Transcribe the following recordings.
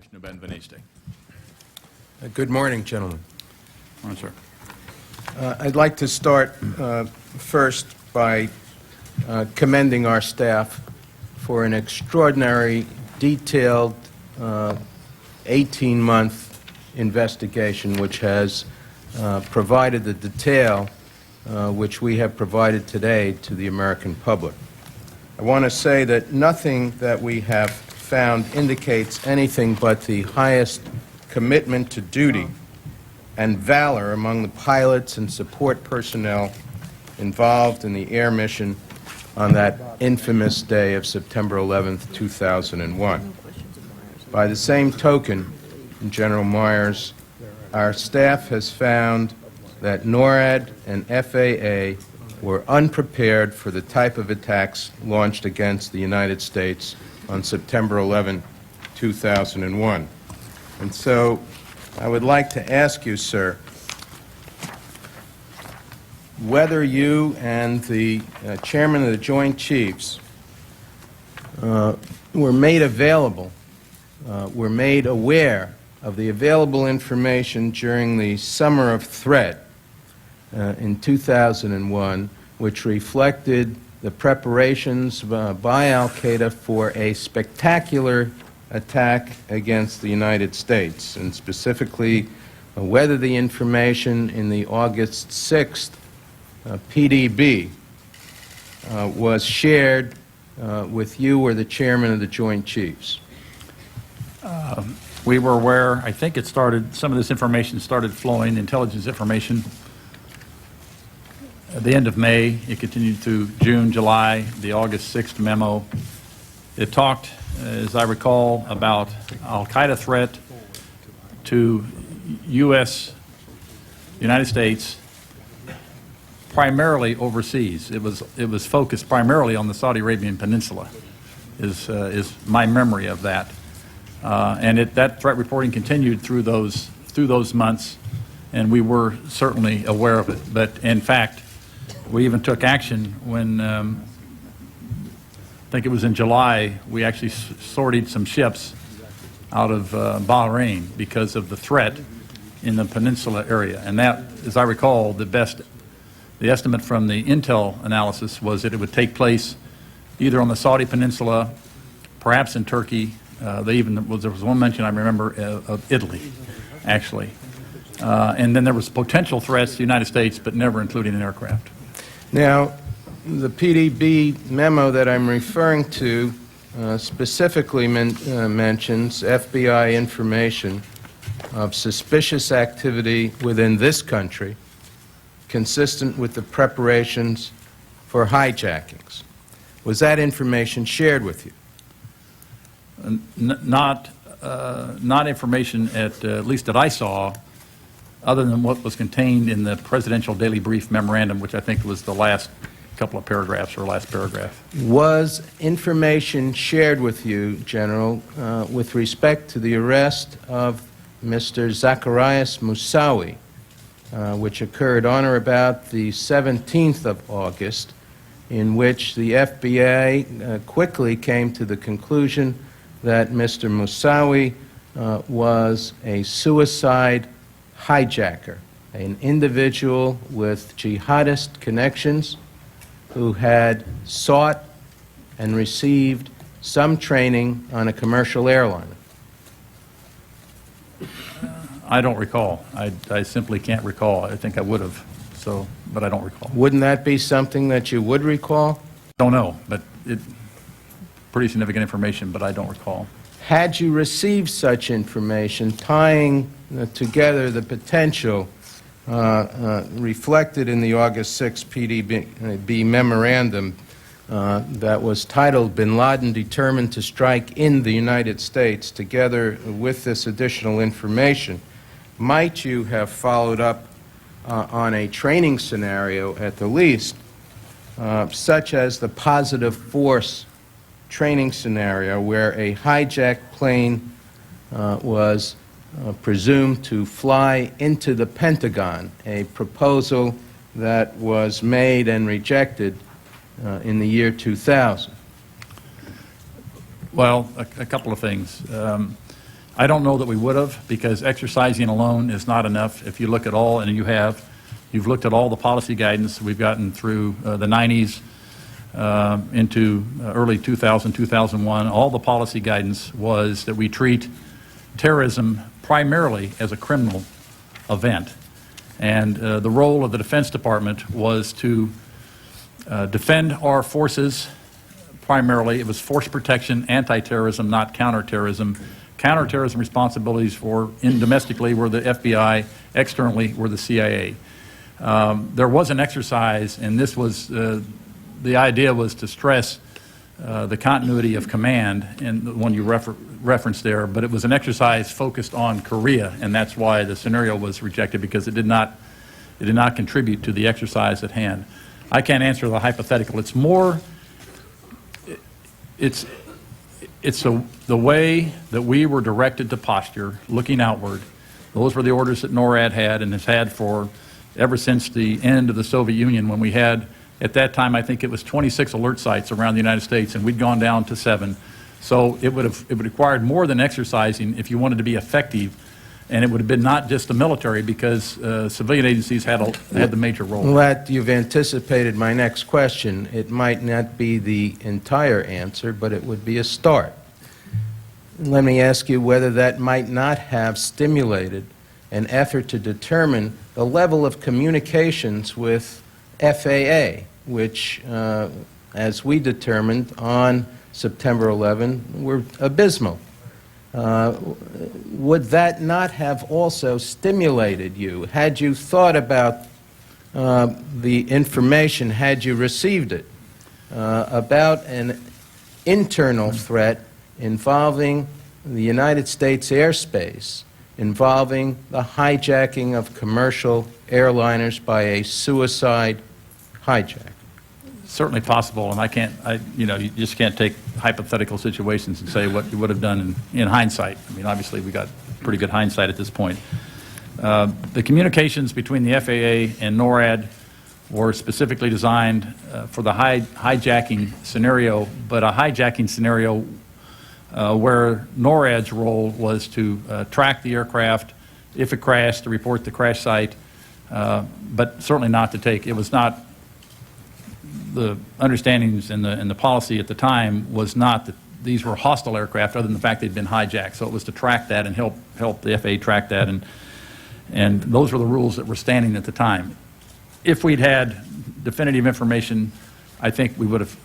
Commissioner Ben-Veniste. Good morning, gentlemen. Morning, sir. I'd like to start first by commending our staff for an extraordinary, detailed 18-month investigation which has provided the detail which we have provided today to the American public. I want to say that nothing that we have found indicates anything but the highest commitment to duty and valor among the pilots and support personnel involved in the air mission on that infamous day of September 11th, 2001. By the same token, General Myers, our staff has found that NORAD and FAA were unprepared for the type of attacks launched against the United States on September 11, 2001. And so I would like to ask you, sir, whether you and the chairman of the Joint Chiefs were made available, were made aware of the available information during the Summer of Threat in 2001, which reflected the preparations by al-Qaeda for a spectacular attack against the United States, and specifically whether the information in the August 6th PDB was shared with you or the chairman of the Joint Chiefs. We were aware, I think it started, some of this information started flowing, intelligence information, at the end of May. It continued through June, July, the August 6th memo. It talked, as I recall, about al-Qaeda threat to United States, primarily overseas. It was focused primarily on the Saudi Arabian Peninsula, is my memory of that. And that threat reporting continued through those months, and we were certainly aware of it. But in fact, we even took action when, I think it was in July, we actually sorted some ships out of Bahrain because of the threat in the peninsula area. And that, as I recall, the estimate from the intel analysis was that it would take place either on the Saudi Peninsula, perhaps in Turkey. There was one mention I remember of Italy, actually. And then there was potential threats to the United States, but never including an aircraft. Now, the PDB memo that I'm referring to specifically mentions FBI information of suspicious activity within this country consistent with the preparations for hijackings. Was that information shared with you? Not information at least that I saw, other than what was contained in the Presidential Daily Brief Memorandum, which I think was the last couple of paragraphs or last paragraph. Was information shared with you, General, with respect to the arrest of Mr. Zacharias Moussaoui, which occurred on or about the 17th of August, in which the FBI quickly came to the conclusion that Mr. Moussaoui was a suicide hijacker, an individual with jihadist connections who had sought and received some training on a commercial airline? I don't recall. I simply can't recall. I think I would have, but I don't recall. Wouldn't that be something that you would recall? Don't know, but pretty significant information, but I don't recall. Had you received such information tying together the potential reflected in the August 6th PDB memorandum that was titled "Bin Laden Determined to Strike in the United States," together with this additional information, might you have followed up on a training scenario at the least, such as the positive force training scenario where a hijacked plane was presumed to fly into the Pentagon, a proposal that was made and rejected in the year 2000? Well, a couple of things. I don't know that we would have, because exercising alone is not enough. If you look at all, and you've looked at all the policy guidance we've gotten through the 90s into early 2000, 2001, all the policy guidance was that we treat terrorism primarily as a criminal event. And the role of the Defense Department was to defend our forces primarily. It was force protection, anti-terrorism, not counterterrorism. Counterterrorism responsibilities domestically were the FBI, externally were the CIA. There was an exercise, and this was, the idea was to stress the continuity of command, and the one you referenced there, but it was an exercise focused on Korea, and that's why the scenario was rejected, because it did not contribute to the exercise at hand. I can't answer the hypothetical. It's more, it's the way that we were directed to posture, looking outward. Those were the orders that NORAD had and has had for ever since the end of the Soviet Union, when we had, at that time, I think it was 26 alert sites around the United States, and we'd gone down to 7. So it would required more than exercising if you wanted to be effective, and it would have been not just the military, because civilian agencies had the major role. Well, that you've anticipated my next question. It might not be the entire answer, but it would be a start. Let me ask you whether that might not have stimulated an effort to determine the level of communications with FAA, which, as we determined on September 11, were abysmal. Would that not have also stimulated you? Had you thought about the information, had you received it, about an internal threat involving the United States airspace, involving the hijacking of commercial airliners by a suicide hijacker? Certainly possible, and you just can't take hypothetical situations and say what you would have done in hindsight. I mean, obviously we got pretty good hindsight at this point. The communications between the FAA and NORAD were specifically designed for the hijacking scenario, but a hijacking scenario where NORAD's role was to track the aircraft, if it crashed, to report the crash site, but certainly not to take, it was not, the understandings and the policy at the time was not that these were hostile aircraft, other than the fact they'd been hijacked. So it was to track that and help the FAA track that, and those were the rules that were standing at the time. If we'd had definitive information, I think we would have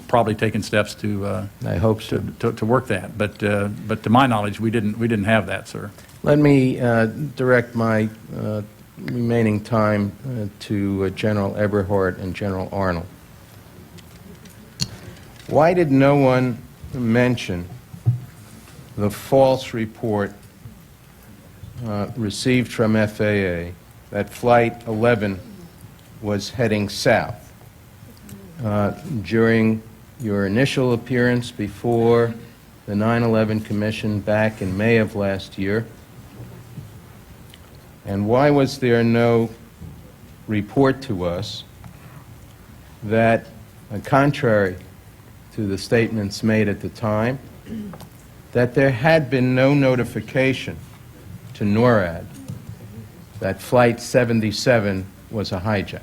probably taken steps to I hope so. to work that. But to my knowledge, we didn't have that, sir. Let me direct my remaining time to General Eberhardt and General Arnold. Why did no one mention the false report received from FAA that Flight 11 was heading south during your initial appearance before the 9/11 Commission back in May of last year? And why was there no report to us that, contrary to the statements made at the time, that there had been no notification to NORAD that Flight 77 was a hijack?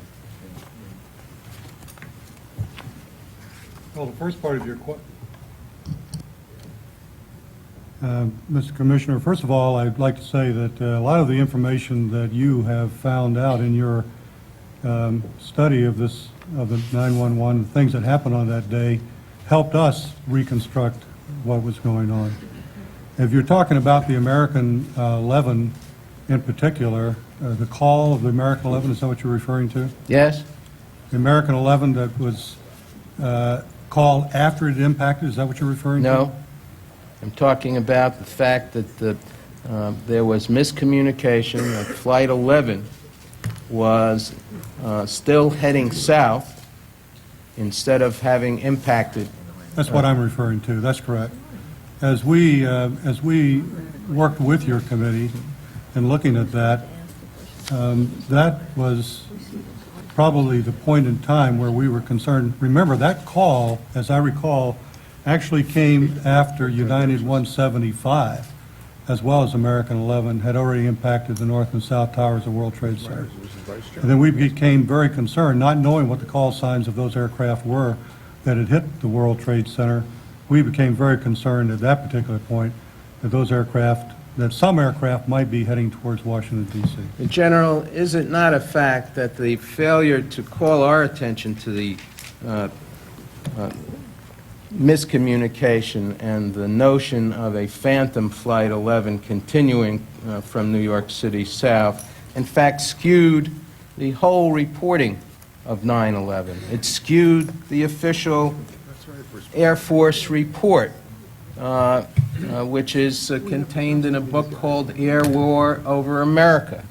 Well, the first part of your question, Mr. Commissioner, first of all, I'd like to say that a lot of the information that you have found out in your study of the 911, things that happened on that day, helped us reconstruct what was going on. If you're talking about the American 11 in particular, the call of the American 11, is that what you're referring to? Yes? The American 11 that was called after it impacted, is that what you're referring to? No. I'm talking about the fact that there was miscommunication, that Flight 11 was still heading south instead of having impacted. That's what I'm referring to. That's correct. As we worked with your committee and looking at that, that was probably the point in time where we were concerned. Remember, that call, as I recall, actually came after United 175 as well as American 11, had already impacted the north and south towers of World Trade Center. And then we became very concerned, not knowing what the call signs of those aircraft were that had hit the World Trade Center. We became very concerned at that particular point that those aircraft, that some aircraft might be heading towards Washington, D.C. General, is it not a fact that the failure to call our attention to the miscommunication and the notion of a phantom Flight 11 continuing from New York City south, in fact, skewed the whole reporting of 9/11? It skewed the official Air Force report, which is contained in a book called Air War Over America,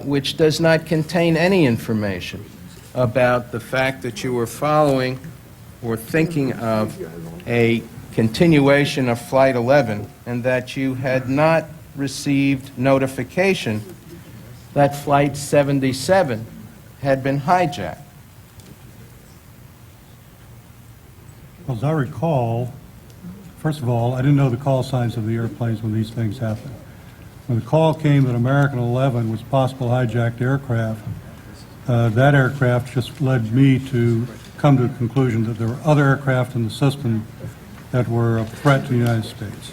which does not contain any information about the fact that you were following or thinking of a continuation of Flight 11 and that you had not received notification that Flight 77 had been hijacked. As I recall, first of all, I didn't know the call signs of the airplanes when these things happened. When the call came that American 11 was possible hijacked aircraft, that aircraft just led me to come to the conclusion that there were other aircraft in the system that were a threat to the United States.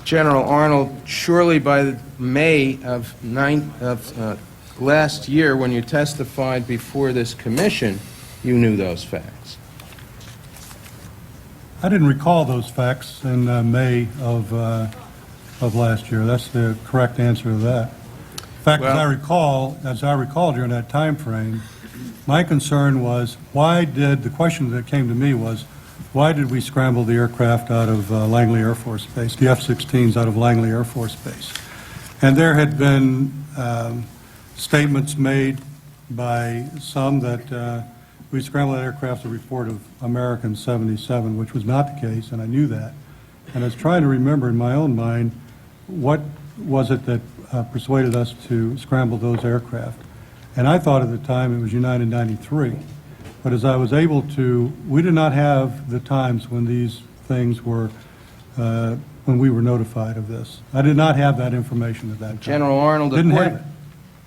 General Arnold, surely by May of last year, when you testified before this commission, you knew those facts. I didn't recall those facts in May of last year. That's the correct answer to that. In fact, Well, as I recall during that time frame, my concern was the question that came to me was, why did we scramble the aircraft out of Langley Air Force Base, the F-16s out of Langley Air Force Base? And there had been statements made by some that we scrambled that aircraft to report of American 77, which was not the case, and I knew that. And I was trying to remember in my own mind, what was it that persuaded us to scramble those aircraft? And I thought at the time it was United 93. But as I was able to, we did not have the times when these things were, when we were notified of this. I did not have that information at that time. General Arnold, Didn't have it.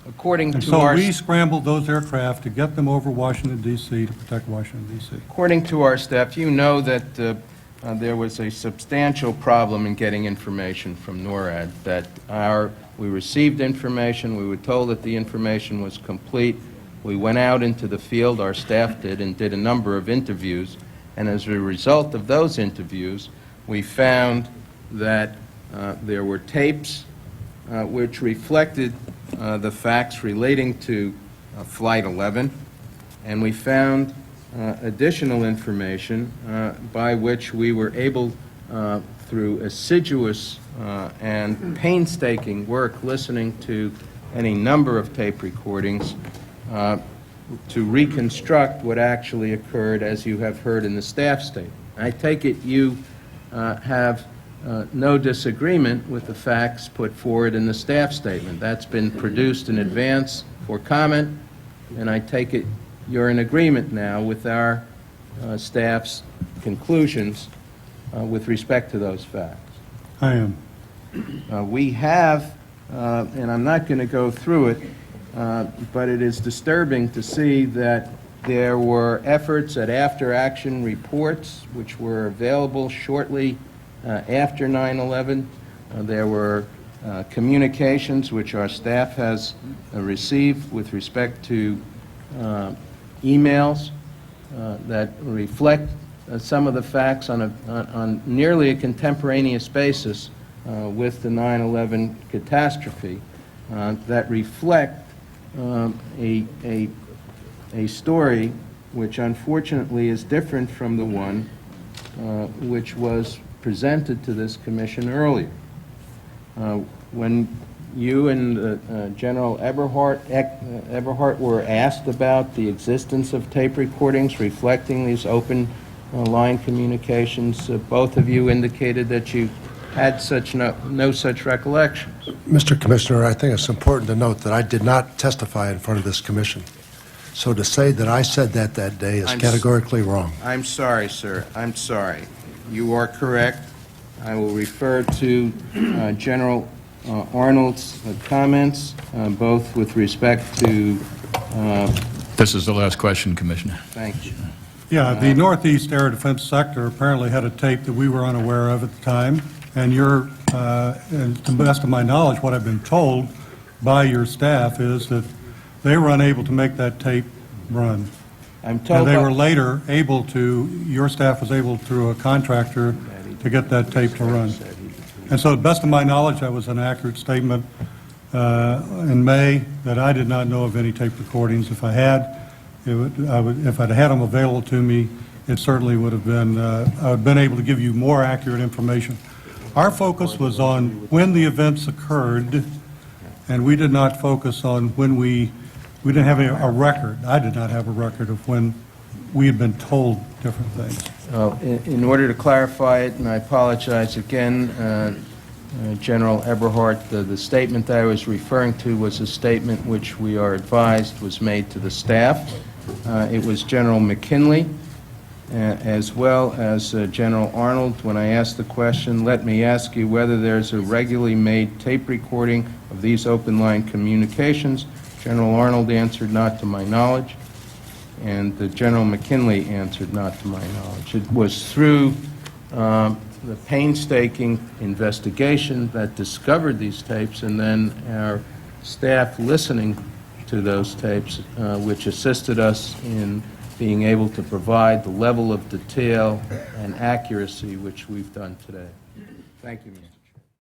according And to so our we scrambled those aircraft to get them over Washington, D.C. to protect Washington, D.C. according to our staff, you know that there was a substantial problem in getting information from NORAD, that we received information, we were told that the information was complete. We went out into the field, our staff did, and did a number of interviews, and as a result of those interviews, we found that there were tapes which reflected the facts relating to Flight 11, and we found additional information by which we were able, through assiduous and painstaking work, listening to any number of tape recordings, to reconstruct what actually occurred, as you have heard in the staff statement. I take it you have no disagreement with the facts put forward in the staff statement. That's been produced in advance for comment, and I take it you're in agreement now with our staff's conclusions with respect to those facts. I am. We have, and I'm not going to go through it, but it is disturbing to see that there were efforts at after-action reports which were available shortly after 9/11. There were communications which our staff has received with respect to emails that reflect some of the facts on nearly a contemporaneous basis with the 9/11 catastrophe that reflect a story which unfortunately is different from the one which was presented to this commission earlier. When you and General Eberhart were asked about the existence of tape recordings reflecting these open line communications, both of you indicated that you had no such recollections. Mr. Commissioner, I think it's important to note that I did not testify in front of this commission. So to say that I said that day is categorically wrong. I'm sorry, sir. I'm sorry. You are correct. I will refer to General Arnold's comments, both with respect to, This is the last question, Commissioner. thank you. Yeah, the Northeast Air Defense Sector apparently had a tape that we were unaware of at the time, and and to the best of my knowledge, what I've been told by your staff is that they were unable to make that tape run. I'm told And they by- were later able to, your staff was able, through a contractor, to get that tape to run. And so, to the best of my knowledge, that was an accurate statement in May, that I did not know of any tape recordings. If I had, if I'd had them available to me, it certainly would have been, I would have been able to give you more accurate information. Our focus was on when the events occurred, and we did not focus on when we didn't have a record. I did not have a record of when we had been told different things. In order to clarify it, and I apologize again, General Eberhardt, the statement that I was referring to was a statement which we are advised was made to the staff. It was General McKinley, as well as General Arnold. When I asked the question, let me ask you whether there's a regularly made tape recording of these open line communications. General Arnold answered, not to my knowledge, and General McKinley answered, not to my knowledge. It was through the painstaking investigation that discovered these tapes, and then our staff listening to those tapes, which assisted us in being able to provide the level of detail and accuracy which we've done today. Thank you, Mr.